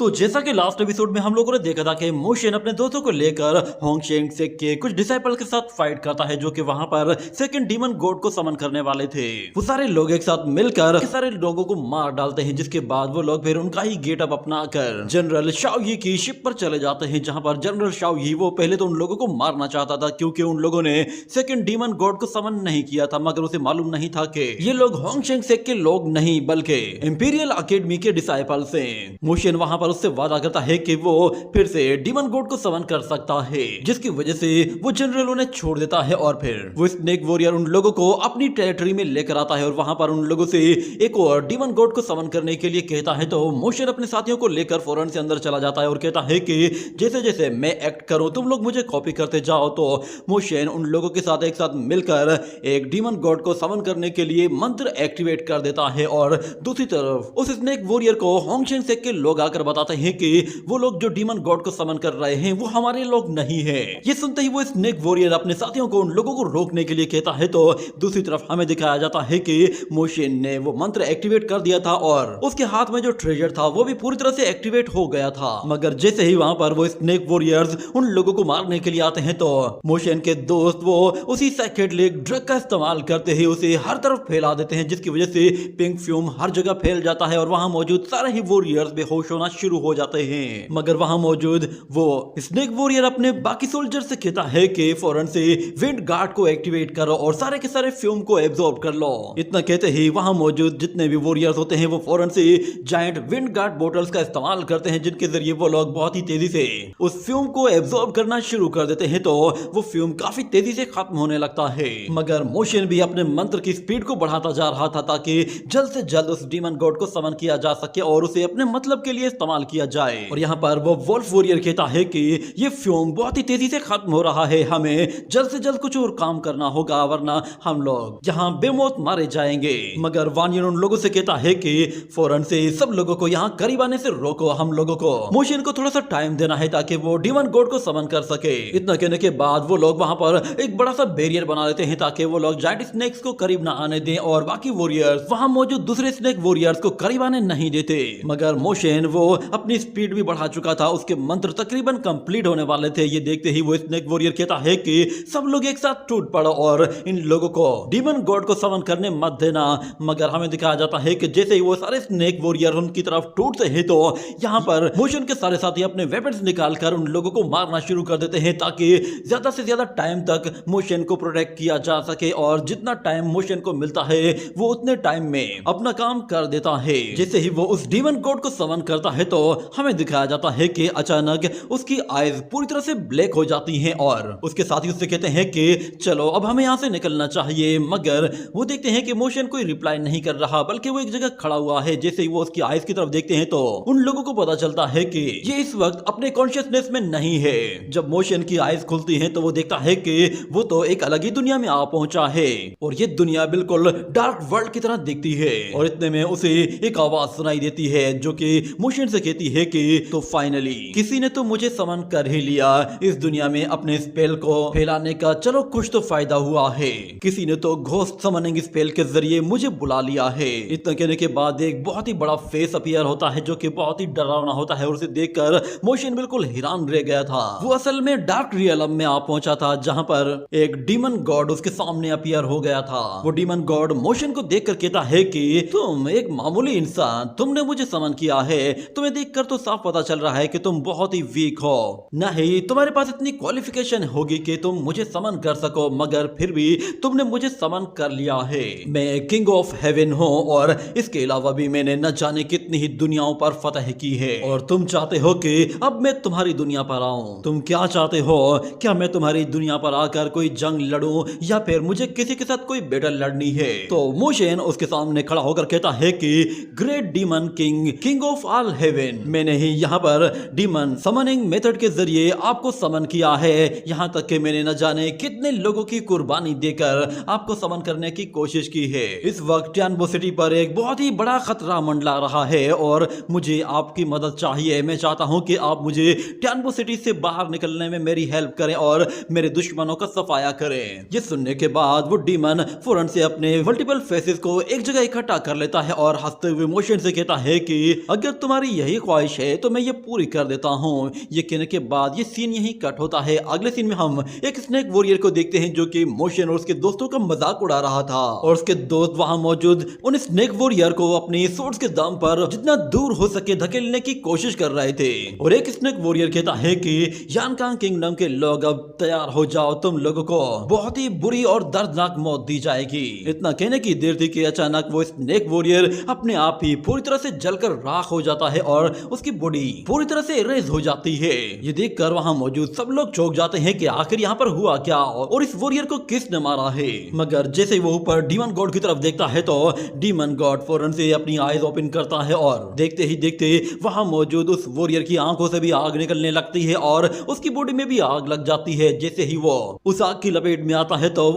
तो जैसा कि लास्ट एपिसोड में हम लोगों ने देखा था कि मोशन अपने दोस्तों को लेकर होंगशेंग सेक के कुछ डिसाइपल के साथ फाइट करता है, जो कि वहां पर सेकंड डीमन गॉड को समन करने वाले थे। वो सारे लोग एक साथ मिलकर सारे लोगों को मार डालते हैं, जिसके बाद वो लोग फिर उनका ही गेटअप अपना कर जनरल शाओयी की शिप पर चले जाते हैं, जहां पर जनरल शाओयी वो पहले तो उन लोगों को मारना चाहता था, क्योंकि उन लोगों ने सेकंड डीमन गॉड को समन नहीं किया था, मगर उसे मालूम नहीं था कि ये लोग होंगशेंग सेक के लोग नहीं बल्कि इंपीरियल अकेडमी के डिसाइपल्स हैं। मोशन वहां पर उससे वादा करता है कि वो फिर से डीमन गॉड को समन कर सकता है, जिसकी वजह से वो जनरल उन्हें छोड़ देता है और फिर वो स्नेक वॉरियर उन लोगों को अपनी टेरिटरी में लेकर आता है और वहां पर उन लोगों से एक और डीमन गॉड को समन करने के लिए कहता है। तो मोशन अपने साथियों को लेकर फौरन से अंदर चला जाता है और कहता है कि जैसे जैसे मैं एक्ट करूं तुम लोग मुझे कॉपी करते जाओ। तो मोशन उन लोगों के साथ एक साथ मिलकर एक डीमन गॉड को समन करने के लिए मंत्र एक्टिवेट कर देता है और दूसरी तरफ उस स्नेक वॉरियर को होंगशेंग सेक के लोग आकर बताते हैं कि वो लोग जो डीमन गॉड को समन कर रहे हैं वो हमारे लोग नहीं है। ये सुनते ही वो स्नेक वॉरियर अपने साथियों को उन लोगों को रोकने के लिए कहता है। तो दूसरी तरफ हमें दिखाया जाता है कि मोशन ने वो मंत्र एक्टिवेट कर दिया था और उसके हाथ में जो ट्रेजर था वो भी पूरी तरह से एक्टिवेट हो गया था, मगर जैसे ही वहां पर वो स्नेक वॉरियर्स उन लोगों को मारने के लिए आते हैं तो मोशन के दोस्त वो उसी साइकेडेलिक ड्रग का इस्तेमाल करते ही उसे हर तरफ फैला देते हैं, जिसकी वजह से पिंक फ्यूम हर जगह फैल जाता है और वहां मौजूद सारे ही वॉरियर्स बेहोश होना शुरू हो जाते हैं। मगर वहां मौजूद वो स्नेक वॉरियर अपने बाकी सोल्जर से कहता है कि फौरन से विंड गार्ड को एक्टिवेट करो और सारे के सारे फ्यूम को एब्जॉर्ब कर लो। इतना कहते ही वहां मौजूद जितने भी वॉरियर्स होते हैं वो फौरन से जायंट विंड गार्ड बोटल्स का इस्तेमाल करते हैं, जिनके जरिए वो लोग बहुत ही तेजी से उस फ्यूम को एब्जॉर्ब करना शुरू कर देते हैं। तो वो फ्यूम काफी तेजी से खत्म होने लगता है, मगर मोशन भी अपने मंत्र की स्पीड को बढ़ाता जा रहा था ताकि जल्द से जल्द उस डीमन गॉड को समन किया जा सके और उसे अपने मतलब के लिए इस्तेमाल किया जाए। और यहाँ पर वो वोल्फ वॉरियर कहता है कि ये फ्यूम बहुत ही तेजी से खत्म हो रहा है, हमें जल्द से जल्द कुछ और काम करना होगा वरना हम लोग यहाँ बेमौत मारे जाएंगे। मगर वानियन उन लोगों से कहता है कि फौरन से सब लोगों को यहाँ करीब आने से रोको, हम लोगों को मोशन को थोड़ा सा टाइम देना है ताकि वो डीमन गॉड को समन कर सके। इतना कहने के बाद वो लोग वहां पर एक बड़ा सा बैरियर बना लेते हैं ताकि वो लोग जायंट स्नेक्स को करीब ना आने दें और बाकी वॉरियर्स वहां मौजूद दूसरे स्नेक वॉरियर्स को करीब आने नहीं देते। मगर मोशन वो अपनी स्पीड भी बढ़ा चुका था, उसके मंत्र तकरीबन कंप्लीट होने वाले थे। ये देखते ही वो स्नेक वॉरियर कहता है कि सब लोग एक साथ टूट पड़ो और इन लोगों को डीमन गॉड को समन करने मत देना। मगर हमें दिखाया जाता है कि जैसे ही वो सारे स्नेक वॉरियर उनकी तरफ टूटते हैं तो यहाँ पर मोशन के सारे साथी अपने वेपन्स निकालकर उन लोगों को मारना शुरू कर देते हैं ताकि ज्यादा से ज्यादा टाइम तक मोशन को प्रोटेक्ट किया जा सके और जितना टाइम मोशन को मिलता है वो उतने टाइम में अपना काम कर देता है। जैसे ही वो उस डीमन गॉड को समन करता है तो हमें दिखाया जाता है कि अचानक उसकी आईज पूरी तरह से ब्लैक हो जाती हैं और उसके साथी उससे कहते हैं कि चलो अब हमें यहाँ से निकलना चाहिए। मगर वो देखते हैं कि मोशन कोई रिप्लाई नहीं कर रहा, बल्कि वो एक जगह खड़ा हुआ है। जैसे ही वो उसकी आईज की तरफ देखते हैं तो उन लोगों को पता चलता है कि ये इस वक्त अपने कॉन्शियसनेस में नहीं है। जब मोशन की आईज खुलती हैं तो वो देखता है कि वो तो एक अलग ही दुनिया में आ पहुंचा है और ये दुनिया बिल्कुल डार्क वर्ल्ड की तरह दिखती है। और इतने में उसे एक आवाज सुनाई देती है जो कि मोशन से कहती है कि तो फाइनली किसी ने तो मुझे समन कर ही लिया, इस दुनिया में अपने स्पेल को फैलाने का चलो कुछ तो फायदा हुआ है, किसी ने तो घोस्ट समनिंग स्पेल के जरिए मुझे बुला लिया है। इतना कहने के बाद एक बहुत ही बड़ा फेस अपीयर होता है जो कि बहुत ही डरावना होता है और उसे देखकर मोशन बिल्कुल हैरान रह गया था। वो असल में डार्क रियलम में आ पहुंचा था जहां पर एक डीमन गॉड उसके सामने अपीयर हो गया था। वो डीमन गॉड मोशन को देखकर कहता है कि तुम एक मामूली इंसान, तुमने मुझे समन किया है, तुम्हें देखकर तो साफ पता चल रहा है कि तुम बहुत ही वीक हो, नहीं तुम्हारे पास इतनी क्वालिफिकेशन होगी कि तुम मुझे समन कर सको, मगर फिर भी तुमने मुझे समन कर लिया है। मैं किंग ऑफ हेवन हूँ और इसके अलावा भी मैंने न जाने कितनी ही दुनियाओं पर फतह की है और तुम चाहते हो कि अब मैं तुम्हारी दुनिया पर आऊं। तुम क्या चाहते हो, क्या मैं तुम्हारी दुनिया पर आकर कोई जंग लड़ूं या फिर मुझे किसी के साथ कोई बैटल लड़नी है? तो मोशन उसके सामने खड़ा होकर कहता है कि great demon king, king of all heaven, मैंने ही यहाँ पर डीमन समनिंग मेथड के जरिए आपको समन किया है। यहाँ तक कि मैंने न जाने कितने लोगों की कुर्बानी देकर आपको समन करने की कोशिश की है। इस वक्त टैनबो सिटी पर एक बहुत ही बड़ा खतरा मंडला रहा है और मुझे आपकी मदद चाहिए। मैं चाहता हूँ कि आप मुझे टैनबो सिटी से बाहर निकलने में मेरी हेल्प करें और मेरे दुश्मनों का सफाया करें। ये सुनने के बाद वो डीमन फौरन से अपने मल्टीपल फेसेस को एक जगह इकट्ठा कर लेता है और हंसते हुए मोशन से कहता है कि अगर तुम्हारी यही यही ख्वाहिश है तो मैं ये पूरी कर देता हूँ। ये कहने के बाद ये सीन यहीं कट होता है। अगले सीन में हम एक स्नेक वॉरियर को देखते हैं जो कि मोशन और उसके दोस्तों का मजाक उड़ा रहा था और उसके दोस्त वहां मौजूद उन स्नेक वॉरियर को अपनी सोर्स के दम पर जितना दूर हो सके धकेलने की कोशिश कर रहे थे। और एक स्नेक वॉरियर कहता है कि यानकांग किंगडम के लोग अब तैयार हो जाओ, तुम लोगों को बहुत ही बुरी और दर्दनाक मौत दी जाएगी। इतना कहने की देर थी कि अचानक वो स्नेक वॉरियर अपने आप ही पूरी तरह से जलकर राख हो जाता है और उसकी बॉडी पूरी तरह से इरेज हो जाती है। ये देखकर वहां मौजूद सब लोग चौंक जाते हैं कि आखिर यहाँ पर हुआ क्या और इस वॉरियर को किसने मारा है। मगर जैसे वो ऊपर डीमन गॉड की तरफ देखता है तो डीमन गॉड फौरन से अपनी आईज ओपन करता है और देखते ही देखते वहां मौजूद उस वॉरियर की आंखों से भी आग निकलने लगती है और उसकी बॉडी में भी आग लग जाती है। जैसे ही वो उस आग की लपेट में आता है तो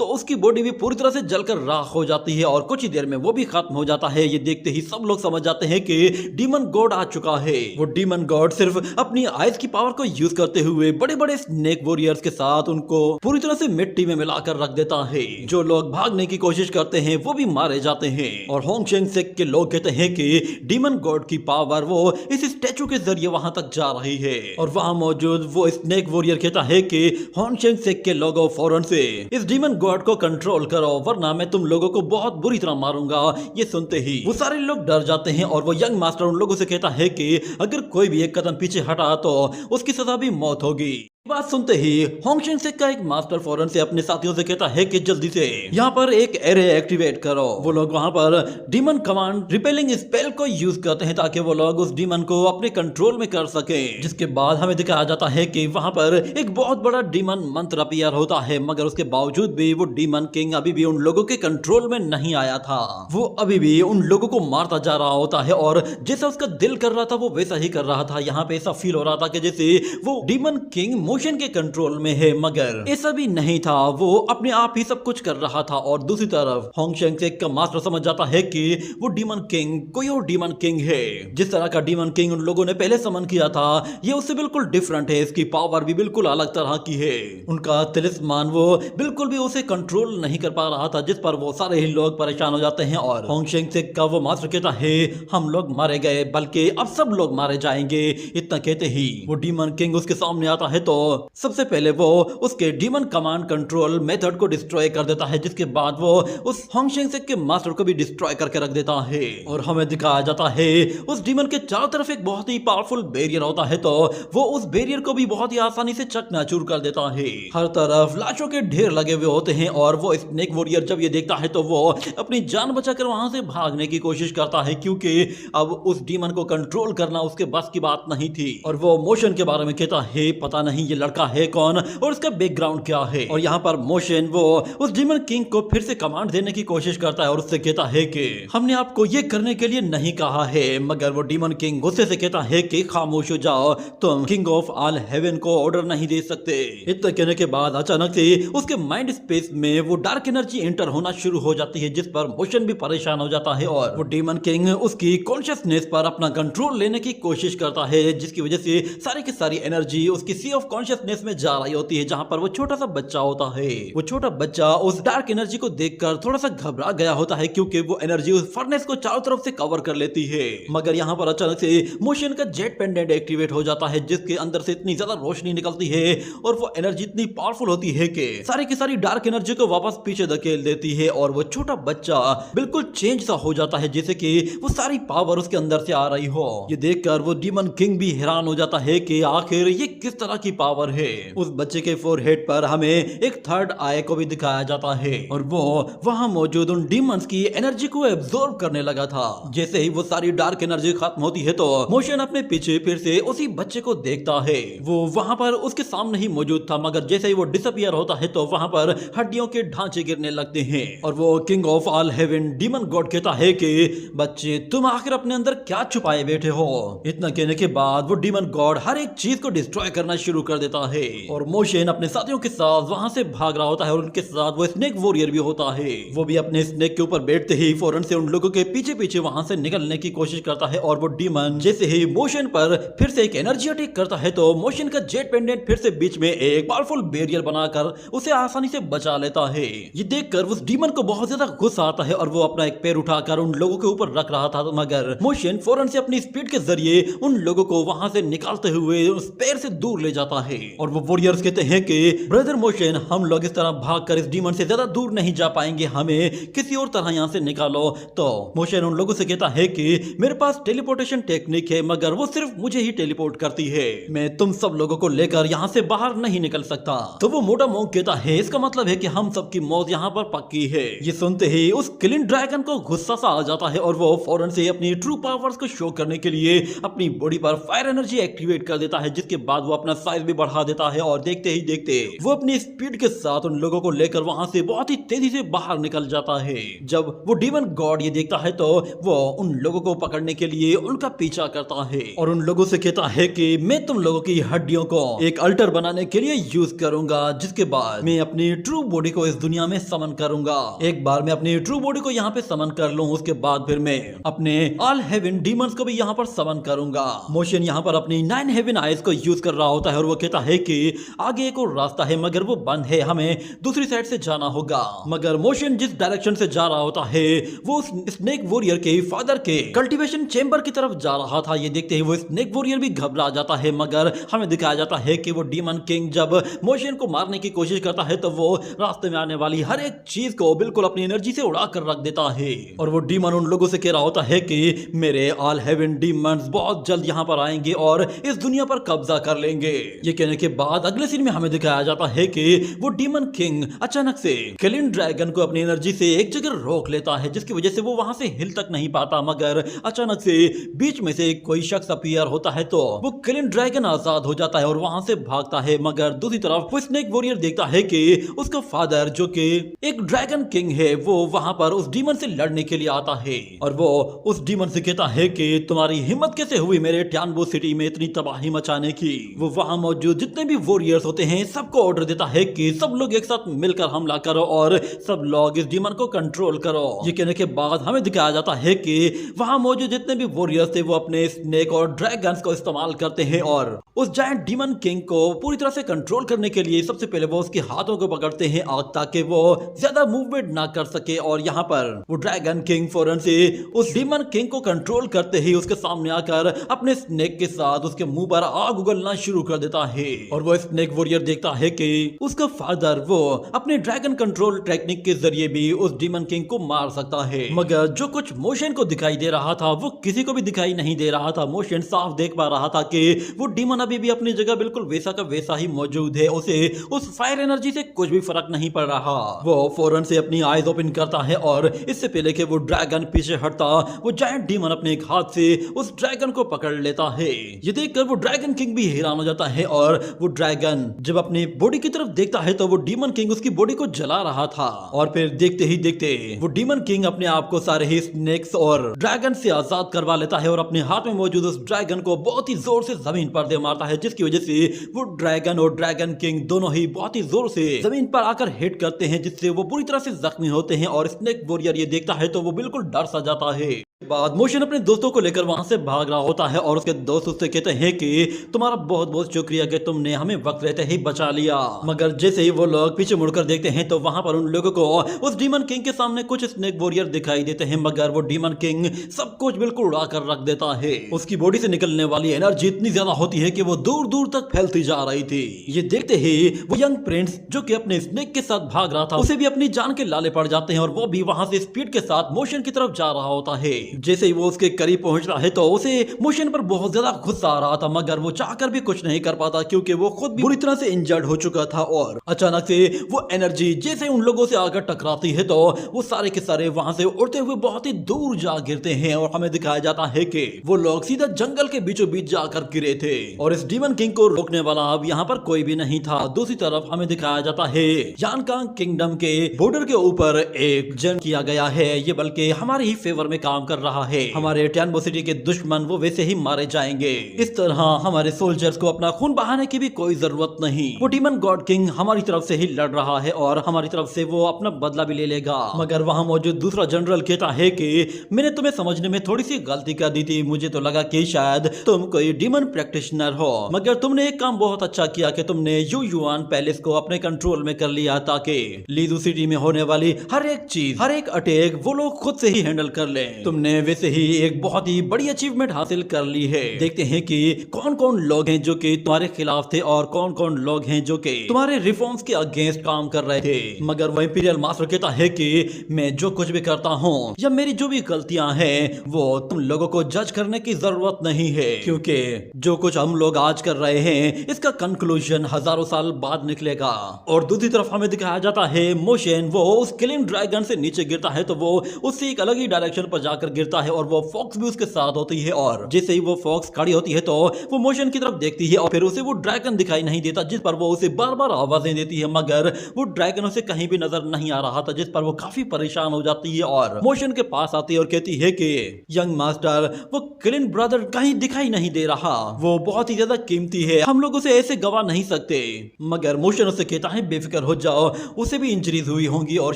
उसकी बॉडी भी पूरी तरह से जलकर राख हो जाती है और कुछ ही देर में वो भी खत्म हो जाता है। ये देखते ही सब लोग समझ जाते हैं कि डीमन गॉड आ चुका है। वो डीमन गॉड सिर्फ अपनी आइज की पावर को यूज करते हुए बड़े बड़े स्नेक वॉरियर्स के साथ उनको पूरी तरह से मिट्टी में मिलाकर रख देता है। जो लोग भागने की कोशिश करते हैं वो भी मारे जाते हैं और होंगशेंग सेक के लोग कहते हैं कि डीमन गॉड की पावर वो इस स्टैचू के जरिए वहां तक जा रही है। और वहां मौजूद वो स्नेक वॉरियर कहता है कि होंगशेंग सेक के लोगों फौरन से इस डीमन गॉड को कंट्रोल करो वरना मैं तुम लोगों को बहुत बुरी तरह मारूंगा। ये सुनते ही वो सारे लोग डर जाते हैं और वो यंग मास्टर उन लोगों से कहता है कि अगर कोई भी एक कदम पीछे हटा तो उसकी सजा भी मौत होगी। बात सुनते ही होंगशेंग सेक का एक मास्टर फौरन से अपने साथियों से कहता है कि जल्दी से यहाँ पर एक एरे एक्टिवेट करो। वो लोग वहां पर डीमन कमांड रिपेलिंग स्पेल को यूज करते हैं ताकि वो लोग उस डीमन को अपने कंट्रोल में कर सके। जिसके बाद हमें दिखाया जाता है कि वहां पर एक बहुत बड़ा डीमन मंत्र अपीयर होता है मगर उसके बावजूद भी वो डीमन किंग अभी भी उन लोगों के कंट्रोल में नहीं आया था। वो अभी भी उन लोगों को मारता जा रहा होता है और जैसा उसका दिल कर रहा था वो वैसा ही कर रहा था। यहाँ पे ऐसा फील हो रहा था कि जैसे वो डीमन किंग मोशन के कंट्रोल में है मगर ऐसा भी नहीं था, वो अपने आप ही सब कुछ कर रहा था। और दूसरी तरफ होंगशेंग सेक का मास्टर समझ जाता है कि वो डीमन किंग कोई और डीमन किंग है। जिस तरह का डीमन किंग उन लोगों ने पहले समन किया था ये उससे बिल्कुल डिफरेंट है। इसकी पावर भी बिल्कुल अलग तरह की है। उनका तिलिस्मान वो बिल्कुल भी उसे कंट्रोल नहीं कर पा रहा था जिस पर वो सारे ही लोग परेशान हो जाते हैं। और होंगशेंग सेक का वो मास्टर कहता है हम लोग मारे गए बल्कि अब सब लोग मारे जाएंगे। इतना कहते ही वो डीमन किंग उसके सामने आता है तो सबसे पहले वो उसके डीमन कमांड कंट्रोल मेथड को डिस्ट्रॉय कर देता है जिसके बाद वो उस होंगशेंग सेक के मास्टर को भी डिस्ट्रॉय करके रख देता है। और हमें दिखाया जाता है उस डीमन के चारों तरफ एक बहुत ही पावरफुल बैरियर होता है तो वो उस बैरियर को भी बहुत ही आसानी से चकनाचूर कर देता है। हर तरफ लाशों के ढेर लगे हुए होते हैं और वो स्नेक वॉरियर जब ये देखता है तो वो अपनी जान बचाकर वहां से भागने की कोशिश करता है क्योंकि अब उस डीमन को कंट्रोल करना उसके बस की बात नहीं थी। और वो मोशन के बारे में कहता है पता नहीं ये लड़का है कौन और उसका बैकग्राउंड क्या है। और यहाँ पर मोशन वो उस डीमन किंग को फिर से कमांड देने की कोशिश करता है और उससे कहता है कि हमने आपको ये करने के लिए नहीं कहा है। मगर वो डीमन किंग गुस्से से कहता है कि खामोश हो जाओ, तुम किंग ऑफ ऑल हेवन को ऑर्डर नहीं दे सकते। इतना कहने के बाद अचानक से उसके माइंड स्पेस में वो डार्क एनर्जी एंटर होना शुरू हो जाती है जिस पर मोशन भी परेशान हो जाता है और वो डीमन किंग उसकी कॉन्शियसनेस पर अपना कंट्रोल लेने की कोशिश करता है जिसकी वजह से सारी की सारी एनर्जी उसकी सी ऑफ कॉन्शियसनेस में जा रही होती है जहां पर वो छोटा सा बच्चा होता है। वो छोटा बच्चा उस डार्क एनर्जी को देखकर थोड़ा सा घबरा गया होता है क्योंकि वो एनर्जी उस फर्नेस को चारों तरफ से कवर कर लेती है। मगर यहाँ पर अचानक से मोशन का जेट पेंडेंट एक्टिवेट हो जाता है जिसके अंदर से इतनी ज्यादा रोशनी निकलती है और वो एनर्जी इतनी पावरफुल होती है कि सारी की सारी डार्क एनर्जी को वापस पीछे धकेल देती है और वो छोटा बच्चा बिल्कुल चेंज सा हो जाता है जैसे कि वो सारी पावर उसके अंदर से आ रही हो। ये देखकर वो डीमन किंग भी हैरान हो जाता है कि आखिर ये किस तरह की पावर है। उस बच्चे के फोरहेड पर हमें एक थर्ड आई को भी दिखाया जाता है और वो वहां मौजूद उन डीमंस की एनर्जी को एब्जॉर्ब करने लगा था। जैसे ही वो सारी डार्क एनर्जी खत्म होती है तो मोशन अपने पीछे फिर से उसी बच्चे को देखता है। वो वहां पर उसके सामने ही मौजूद था मगर जैसे ही वो डिसअपियर होता है तो वहां पर हड्डियों के ढांचे गिरने लगते हैं और वो king of all heaven demon god कहता है कि बच्चे तुम आखिर अपने अंदर क्या छुपाए बैठे हो। इतना कहने के बाद वो डीमन गॉड हर एक चीज को डिस्ट्रॉय करना शुरू कर कर देता है और मोशन अपने साथियों के साथ वहां से भाग रहा होता है और उनके साथ वो स्नेक वॉरियर भी होता है। वो भी अपने स्नेक के ऊपर बैठते ही फौरन से उन लोगों के पीछे पीछे वहां से निकलने की कोशिश करता है और वो डीमन जैसे ही मोशन पर फिर से एक एनर्जी अटैक करता है तो मोशन का जेट पेंडेंट फिर से बीच में एक पावरफुल बैरियर बनाकर उसे आसानी से बचा लेता है। ये देखकर उस डीमन को बहुत ज्यादा गुस्सा आता है और वो अपना एक पैर उठाकर उन लोगों के ऊपर रख रहा था, मगर मोशन फौरन से अपनी स्पीड के जरिए उन लोगों को वहां से निकालते हुए उस पैर से दूर ले जाता है। और वो वॉरियर्स कहते हैं कि ब्रदर मोशन, हम लोग इस तरह भागकर इस डीमन से ज्यादा दूर नहीं जा पाएंगे, हमें किसी और तरह यहाँ से निकालो। तो मोशन उन लोगों से कहता है कि मेरे पास टेलीपोर्टेशन टेक्निक है मगर वो सिर्फ मुझे ही टेलीपोर्ट करती है, मैं तुम सब लोगों को लेकर यहाँ से बाहर नहीं निकल सकता। तो वो मोटा मोंक कहता है इसका मतलब है कि हम सबकी मौत यहाँ पर पक्की है। ये सुनते ही उस किलिंग ड्रैगन को गुस्सा सा आ जाता है और वो फौरन से अपनी ट्रू पावर्स को शो करने के लिए अपनी बॉडी पर फायर एनर्जी एक्टिवेट कर देता है, जिसके बाद वो अपना साइज भी बढ़ा देता है और देखते ही देखते वो अपनी स्पीड के साथ उन लोगों को लेकर वहां से बहुत ही तेजी से बाहर निकल जाता है। जब वो डीमन गॉड ये देखता है तो वो उन लोगों को पकड़ने के लिए उनका पीछा करता है और उन लोगों से कहता है कि मैं तुम लोगों की हड्डियों को एक अल्टर बनाने के लिए यूज करूंगा, जिसके बाद मैं अपनी ट्रू बॉडी को इस दुनिया में समन करूंगा। एक बार मैं अपनी ट्रू बॉडी को यहाँ पे समन कर लूं, उसके बाद फिर मैं अपने ऑल हेवन डीमंस को भी यहाँ पर समन करूंगा। मोशन यहाँ पर अपनी 9 हेवन आइज को यूज कर रहा होता है और वो कहता है कि आगे एक और रास्ता है मगर वो बंद है, हमें दूसरी साइड से जाना होगा। मगर मोशन जिस डायरेक्शन से जा रहा होता है वो स्नेक वॉरियर के फादर के कल्टीवेशन चेंबर की तरफ जा रहा था। ये देखते ही वो स्नेक वॉरियर भी घबरा जाता है, मगर हमें दिखाया जाता है कि वो डीमन किंग जब मोशन को मारने की कोशिश करता है तो वो रास्ते में आने वाली हर एक चीज को बिल्कुल अपनी एनर्जी से उड़ा कर रख देता है। और वो डीमन उन लोगों से कह रहा होता है कि मेरे ऑल हेवन डीमंस बहुत जल्द यहाँ पर आएंगे और इस दुनिया पर कब्जा कर लेंगे। ये कहने के बाद अगले सीन में हमें दिखाया जाता है कि वो डीमन किंग अचानक से किलिंग ड्रैगन को अपनी एनर्जी से एक जगह रोक लेता है, जिसकी वजह से वो वहां से हिल तक नहीं पाता। मगर अचानक से बीच में से कोई शख्स अपीयर होता है तो वो किलिंग ड्रैगन आजाद हो जाता है और वहां से भागता है। मगर दूसरी तरफ वो स्नेक वॉरियर देखता है कि उसका फादर जो कि एक ड्रैगन किंग है वो वहां पर उस डीमन से लड़ने के लिए आता है और वो उस डीमन से कहता है कि तुम्हारी हिम्मत कैसे हुई मेरे ट्यानबो सिटी में इतनी तबाही मचाने की। वो वहां मौजूद जितने भी वॉरियर्स होते हैं सबको ऑर्डर देता है कि सब लोग एक साथ मिलकर हमला करो और सब लोग इस डीमन को कंट्रोल करो। ये कहने के बाद हमें दिखाया जाता है कि वहां मौजूद जितने भी वॉरियर्स थे वो अपने स्नेक और ड्रैगन्स को इस्तेमाल करते हैं और उस जायंट डीमन किंग को पूरी तरह से कंट्रोल करने के लिए सबसे पहले वो उसके हाथों को पकड़ते हैं आग ताकि वो ज्यादा मूवमेंट ना कर सके। और यहाँ पर वो ड्रैगन किंग फौरन से उस डीमन किंग को कंट्रोल करते ही उसके सामने आकर अपने स्नेक के साथ उसके मुंह पर आग उगलना शुरू कर देता है। और वो स्नेक वॉरियर देखता है कि उसका फादर वो अपने ड्रैगन कंट्रोल टेक्निक के जरिए भी उस डीमन किंग को मार सकता है, मगर जो कुछ मोशन को दिखाई दे रहा था वो किसी को भी दिखाई नहीं दे रहा था। मोशन साफ देख पा रहा था कि वो डीमन अभी भी अपनी जगह बिल्कुल वैसा का वैसा ही मौजूद है, उसे उस फायर एनर्जी से कुछ भी फर्क नहीं पड़ रहा। वो फौरन से अपनी आईज ओपन करता है और इससे पहले कि वो ड्रैगन पीछे हटता वो जायंट डीमन अपने एक हाथ से उस ड्रैगन को पकड़ लेता है। ये देखकर वो ड्रैगन किंग भी हैरान हो जाता है और वो ड्रैगन जब अपनी बॉडी की तरफ देखता है तो वो डीमन किंग उसकी बॉडी को जला रहा था। और फिर देखते ही देखते वो डीमन किंग अपने आप को सारे ही स्नेक्स और ड्रैगन से आजाद करवा लेता है और अपने हाथ में मौजूद उस ड्रैगन को बहुत ही जोर से जमीन पर दे मारता है, जिसकी वजह से वो ड्रैगन और ड्रैगन किंग दोनों ही बहुत ही जोर से जमीन पर आकर हिट करते हैं, जिससे वो पूरी तरह से जख्मी होते हैं। और स्नेक वॉरियर ये देखता है तो वो बिल्कुल डर सा जाता है। बाद मोशन अपने दोस्तों को लेकर वहां से भाग रहा होता है और उसके दोस्त उससे कहते हैं कि तुम्हारा बहुत बहुत शुक्रिया कि तुमने हमें वक्त रहते ही बचा लिया। मगर जैसे ही वो लोग पीछे मुड़कर देखते हैं तो वहां पर उन लोगों को उस डीमन किंग के सामने कुछ स्नेक वॉरियर दिखाई देते हैं, मगर वो डीमन किंग सब कुछ बिल्कुल उड़ा कर रख देता है। उसकी बॉडी से निकलने वाली एनर्जी इतनी ज्यादा होती है कि वो दूर दूर तक फैलती जा रही थी। ये देखते ही वो यंग प्रिंस जो कि अपने स्नेक के साथ भाग रहा था उसे भी अपनी जान के लाले पड़ जाते हैं और वो भी वहां से स्पीड के साथ मोशन की तरफ जा रहा होता है। जैसे ही वो उसके करीब पहुंचता है तो उसे मोशन पर बहुत ज्यादा गुस्सा आ रहा था, मगर वो चाहकर भी कुछ नहीं कर पाता क्योंकि वो खुद भी बुरी तरह से इंजर्ड हो चुका था। और अचानक से वो एनर्जी जैसे उन लोगों से आकर टकराती है तो वो सारे के सारे वहां से उड़ते हुए बहुत ही दूर जा गिरते हैं और हमें दिखाया जाता है कि वो लोग सीधा जंगल के बीचों बीच जाकर गिरे थे और इस डीमन किंग को रोकने वाला अब यहाँ पर कोई भी नहीं था। दूसरी तरफ हमें दिखाया जाता है यानकांग किंगडम के बॉर्डर के ऊपर एक जंग किया गया है, ये बल्कि हमारे ही फेवर में काम कर कर रहा है। हमारे टैनबो सिटी के दुश्मन वो वैसे ही मारे जाएंगे। इस तरह हमारे सोल्जर्स को अपना खून बहाने की भी कोई जरूरत नहीं। वो डीमन गॉड किंग हमारी तरफ से ही लड़ रहा है और हमारी तरफ से वो अपना बदला भी ले लेगा। मगर वहाँ मौजूद दूसरा जनरल कहता है कि मैंने तुम्हें समझने में थोड़ी सी गलती कर दी थी। मुझे तो लगा कि शायद तुम कोई डीमन प्रैक्टिशनर हो, मगर तुमने एक काम बहुत अच्छा किया कि तुमने यू युआन पैलेस को अपने कंट्रोल में कर लिया ताकि लीजू सिटी में होने वाली हर एक चीज, हर एक अटैक वो लोग खुद से ही हैंडल कर लें। तुमने वैसे ही एक बहुत ही बड़ी अचीवमेंट हासिल कर ली है। देखते हैं कि कौन कौन लोग हैं जो कि तुम्हारे खिलाफ थे और कौन कौन लोग हैं जो कि तुम्हारे रिफॉर्म्स के अगेंस्ट काम कर रहे थे। मगर वो इंपीरियल मास्टर कहता है कि मैं जो कुछ भी करता हूँ या मेरी जो भी गलतियां हैं वो तुम लोगों को जज करने की जरूरत नहीं है, क्योंकि जो कुछ हम लोग आज कर रहे हैं इसका कंक्लूजन हजारों साल बाद निकलेगा। और दूसरी तरफ हमें दिखाया जाता है मोशन वो उस किलिंग ड्रैगन से नीचे गिरता है तो वो उससे एक अलग ही डायरेक्शन पर जाकर गिरता है और वो फॉक्स भी उसके साथ होती है। और जैसे ही वो फॉक्स खड़ी होती है तो वो मोशन की तरफ देखती है और फिर उसे वो ड्रैगन दिखाई नहीं देता, जिस पर वो उसे बार बार आवाजें देती है, मगर वो ड्रैगन उसे कहीं भी नजर नहीं आ रहा था, जिस पर वो काफी परेशान हो जाती है और मोशन के पास आती है और कहती है कि यंग मास्टर वो किलिन ब्रदर कहीं दिखाई नहीं दे रहा, वो बहुत ही ज्यादा कीमती है, हम लोग उसे ऐसे गवा नहीं सकते। मगर मोशन उसे कहता है बेफिक्र हो जाओ, उसे भी इंजरीज हुई होंगी और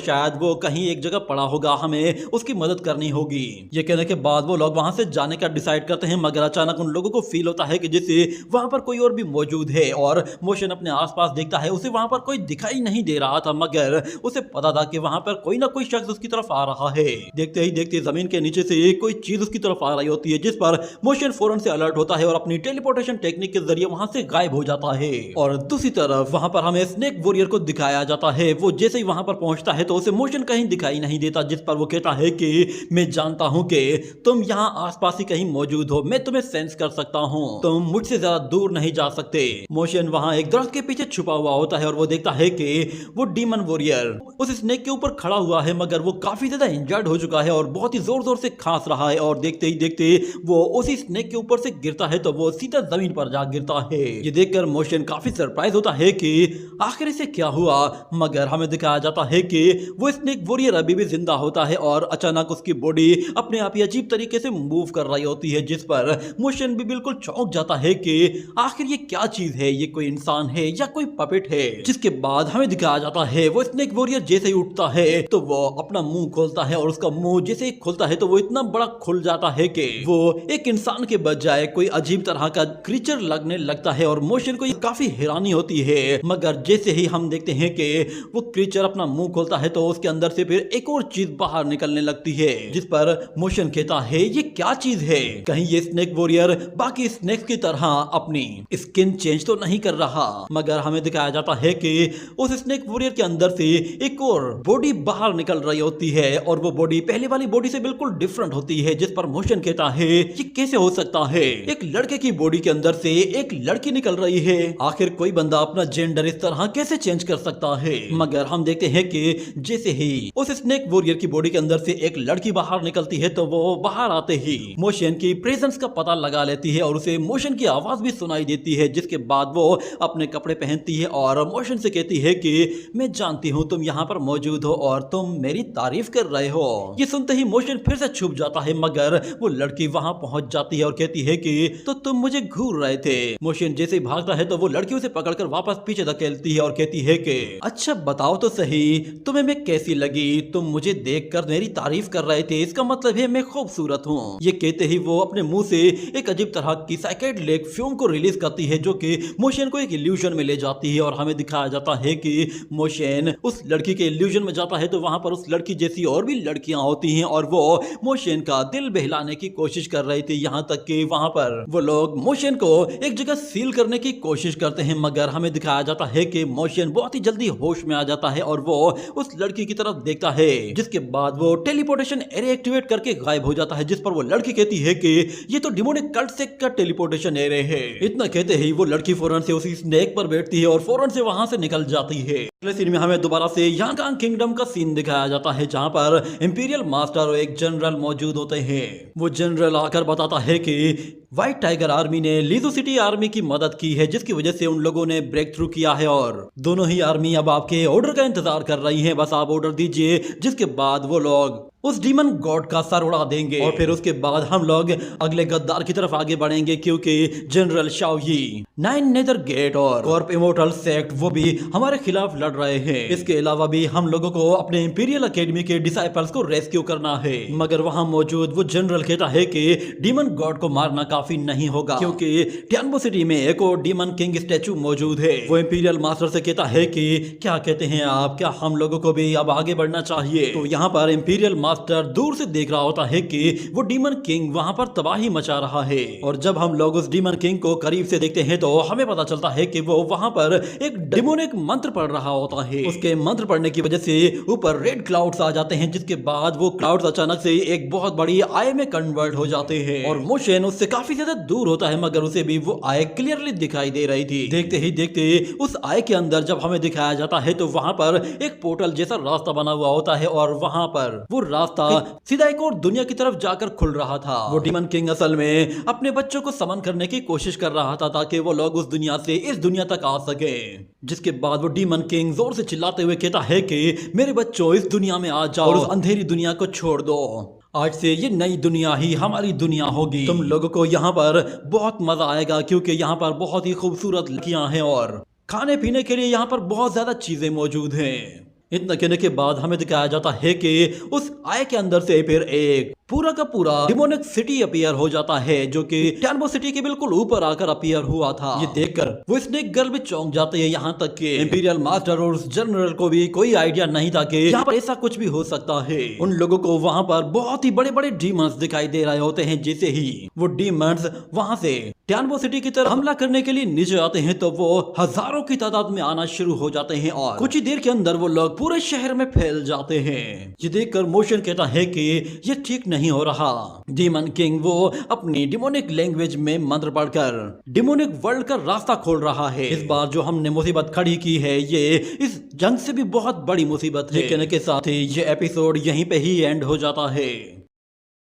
शायद वो कहीं एक जगह पड़ा होगा, हमें उसकी मदद करनी होगी। ये कहने के बाद वो लोग वहां से जाने का डिसाइड करते हैं, मगर अचानक उन लोगों को फील होता है कि जैसे वहां पर कोई और भी मौजूद है। और मोशन अपने आसपास देखता है, उसे वहां पर कोई दिखाई नहीं दे रहा था, मगर उसे पता था कि वहां पर कोई ना कोई शख्स उसकी तरफ आ रहा है। देखते ही देखते जमीन के नीचे से कोई चीज उसकी तरफ आ रही होती है, जिस पर मोशन फौरन से अलर्ट होता है और अपनी टेलीपोर्टेशन टेक्निक के जरिए वहां से गायब हो जाता है। और दूसरी तरफ वहां पर हमें स्नेक वॉरियर को दिखाया जाता है। वो जैसे ही वहां पर पहुंचता है तो उसे मोशन कहीं दिखाई नहीं देता, जिस पर वो कहता है कि मैं जानता हूं कि तुम यहाँ आसपास ही कहीं मौजूद हो, मैं तुम्हें सेंस कर सकता हूँ, तुम मुझसे ज्यादा दूर नहीं जा सकते। मोशन वहां एक दरख्त के पीछे छुपा हुआ होता है और वो देखता है कि वो डीमन वॉरियर उस स्नेक के ऊपर खड़ा हुआ है, मगर वो काफी ज्यादा इंजर्ड हो चुका है और बहुत ही जोर जोर से खांस रहा है। और देखते ही देखते वो उसी स्नेक के ऊपर से गिरता है तो वो सीधा जमीन पर जा गिरता है। ये देखकर मोशन काफी सरप्राइज होता है कि आखिर इसे क्या हुआ, मगर हमें दिखाया जाता है कि वो स्नेक वॉरियर अभी भी जिंदा होता है और अचानक उसकी बॉडी अपने आप ही अजीब तरीके से मूव कर रही होती है, जिस पर मोशन भी बिल्कुल चौंक जाता है कि आखिर ये क्या चीज है, ये कोई इंसान है या कोई पपेट है। जिसके बाद हमें दिखाया जाता है वो स्नेक वॉरियर जैसे ही उठता है तो वो अपना मुंह खोलता है और उसका मुंह जैसे ही खुलता है तो वो इतना बड़ा खुल जाता है कि वो एक इंसान के बजाय कोई अजीब तरह का क्रीचर लगने लगता है। और मोशन को काफी हैरानी होती है, मगर जैसे ही हम देखते हैं कि वो क्रीचर अपना मुंह खोलता है तो उसके अंदर से फिर एक और चीज बाहर निकलने लगती है, जिस पर मोशन कहता है ये क्या चीज है, कहीं ये स्नेक वॉरियर बाकी स्नेक्स की तरह अपनी स्किन चेंज तो नहीं कर रहा। मगर हमें दिखाया जाता है कि उस स्नेक वॉरियर के अंदर से एक और बॉडी बाहर निकल रही होती है और वो बॉडी पहले वाली बॉडी से बिल्कुल डिफरेंट होती है, जिस पर मोशन कहता है ये कैसे हो सकता है, एक लड़के की बॉडी के अंदर से एक लड़की निकल रही है, आखिर कोई बंदा अपना जेंडर इस तरह कैसे चेंज कर सकता है। मगर हम देखते हैं कि जैसे ही उस स्नेक वॉरियर की बॉडी के अंदर से एक लड़की बाहर निकलती है तो वो बाहर आते ही मोशन की प्रेजेंस का पता लगा लेती है और उसे मोशन की आवाज भी सुनाई देती है, जिसके बाद वो अपने कपड़े पहनती है और मोशन से कहती है कि मैं जानती हूँ तुम यहाँ पर मौजूद हो और तुम मेरी तारीफ कर रहे हो। ये सुनते ही मोशन फिर से छुप जाता है, मगर वो लड़की वहां पहुंच जाती है और कहती है कि तो तुम मुझे घूर रहे थे। मोशन जैसे ही भागता है तो वो लड़की उसे पकड़कर वापस पीछे धकेलती है और कहती है कि अच्छा बताओ तो सही तुम्हें मैं कैसी लगी, तुम मुझे देखकर मेरी तारीफ कर रहे थे, इसका मतलब है मैं खूबसूरत हूँ। ये कहते ही वो अपने मुंह से एक अजीब तरह की साइकेडेलिक फ्यूम को रिलीज करती है जो कि मोशन को एक इल्यूजन में ले जाती है। और हमें दिखाया जाता है कि मोशन उस लड़की के इल्यूजन में जाता है तो वहां पर उस लड़की जैसी और भी लड़कियां होती हैं और वो मोशन का दिल बहलाने की कोशिश कर रही थी, यहाँ तक कि वहां पर वो लोग मोशन को एक जगह सील करने की कोशिश करते हैं। मगर हमें दिखाया जाता है कि मोशन बहुत ही जल्दी होश में आ जाता है और वो उस लड़की की तरफ देखता है, जिसके बाद वो टेलीपोर्टेशन एरे एक्टिवेट करके गायब हो जाता है, जिस पर वो लड़की कहती है कि ये तो डिमोनिक कल्ट सेक्ट का टेलीपोर्टेशन एरे है। इतना कहते ही वो लड़की फौरन से उसी स्नेक पर बैठती है और फौरन से वहां से निकल जाती है। अगले सीन में हमें दोबारा से यांग किंगडम का सीन दिखाया जाता है, जहां पर इंपीरियल मास्टर और एक जनरल मौजूद होते हैं। वो जनरल आकर बताता है कि व्हाइट टाइगर आर्मी ने लीजो सिटी आर्मी की मदद की है, जिसकी वजह से उन लोगों ने ब्रेक थ्रू किया है और दोनों ही आर्मी अब आपके ऑर्डर का इंतजार कर रही है। बस आप ऑर्डर दीजिए, जिसके बाद वो लोग उस डीमन गॉड का सर उड़ा देंगे और फिर उसके बाद हम लोग अगले गद्दार की तरफ आगे बढ़ेंगे, क्योंकि जनरल शाओ यी, नाइन नेदर गेट और कॉर्प इमोर्टल सेक्ट वो भी हमारे खिलाफ लड़ रहे हैं। इसके अलावा भी हम लोगों को अपने इंपीरियल एकेडमी के डिसाइपल्स को रेस्क्यू करना है, मगर वहां मौजूद वो जनरल कहता है कि डीमन गॉड को मारना काफी नहीं होगा, क्योंकि टियानबो सिटी में एक और डीमन किंग स्टैचू मौजूद है। वो इंपीरियल मास्टर से कहता है कि क्या कहते हैं आप, क्या हम लोगों को भी अब आगे बढ़ना चाहिए? तो यहाँ पर इंपीरियल मास्टर दूर से देख रहा होता है कि वो डीमन किंग वहां पर तबाही मचा रहा है, और जब हम लोग उस डीमन किंग को करीब से देखते हैं तो हमें पता चलता है कि वो वहां पर एक डेमोनिक मंत्र पढ़ रहा होता है। उसके मंत्र पढ़ने की वजह से ऊपर रेड क्लाउड्स आ जाते हैं, जिसके बाद वो क्लाउड्स अचानक से एक बहुत बड़ी आई में कन्वर्ट हो जाते हैं और मोशन उससे काफी ज्यादा दूर होता है, मगर उसे भी वो आई क्लियरली दिखाई दे रही थी। देखते ही देखते उस आई के अंदर जब हमें दिखाया जाता है तो वहां पर एक पोर्टल जैसा रास्ता बना हुआ होता है, और वहां पर वो रास्ता सीधा एक और दुनिया की तरफ जाकर खुल रहा था। वो डीमन किंग असल में अपने बच्चों को समन करने की कोशिश कर रहा था, ताकि वो लोग उस दुनिया से इस दुनिया तक आ सके। जिसके बाद वो डीमन किंग जोर से चिल्लाते हुए कहता है कि मेरे बच्चों, इस दुनिया में आ जाओ और उस अंधेरी दुनिया को छोड़ दो। आज से ये नई दुनिया ही हमारी दुनिया होगी। तुम लोगों को यहाँ पर बहुत मजा आएगा, क्योंकि यहाँ पर बहुत ही खूबसूरत लड़कियां हैं और खाने पीने के लिए यहाँ पर बहुत ज्यादा चीजें मौजूद हैं। इतना कहने के बाद हमें दिखाया जाता है कि उस आय के अंदर से फिर एक पूरा का पूरा डिमोनिक सिटी अपीयर हो जाता है, जो कि टियानबो सिटी के बिल्कुल ऊपर आकर अपीयर हुआ था। ये देखकर वो स्नेक गर्ल भी चौंक जाते हैं, यहाँ तक कि इंपीरियल मास्टर और उस जनरल को भी कोई आइडिया नहीं था कि यहाँ पर ऐसा कुछ भी हो सकता है। उन लोगों को वहाँ पर बहुत ही बड़े बड़े डीमंस दिखाई दे रहे होते हैं। जैसे ही वो डीमंस वहाँ से टियानबो सिटी की तरफ हमला करने के लिए नीचे आते हैं तो वो हजारों की तादाद में आना शुरू हो जाते हैं, और कुछ ही देर के अंदर वो लोग पूरे शहर में फैल जाते हैं। ये देखकर मोशन कहता है कि ये ठीक नहीं हो रहा। डीमन किंग वो अपनी डिमोनिक लैंग्वेज में मंत्र पढ़कर डिमोनिक वर्ल्ड का रास्ता खोल रहा है। इस बार जो हमने मुसीबत खड़ी की है, ये इस जंग से भी बहुत बड़ी मुसीबत है। कहने के साथ ही ये एपिसोड यहीं पे ही एंड हो जाता है।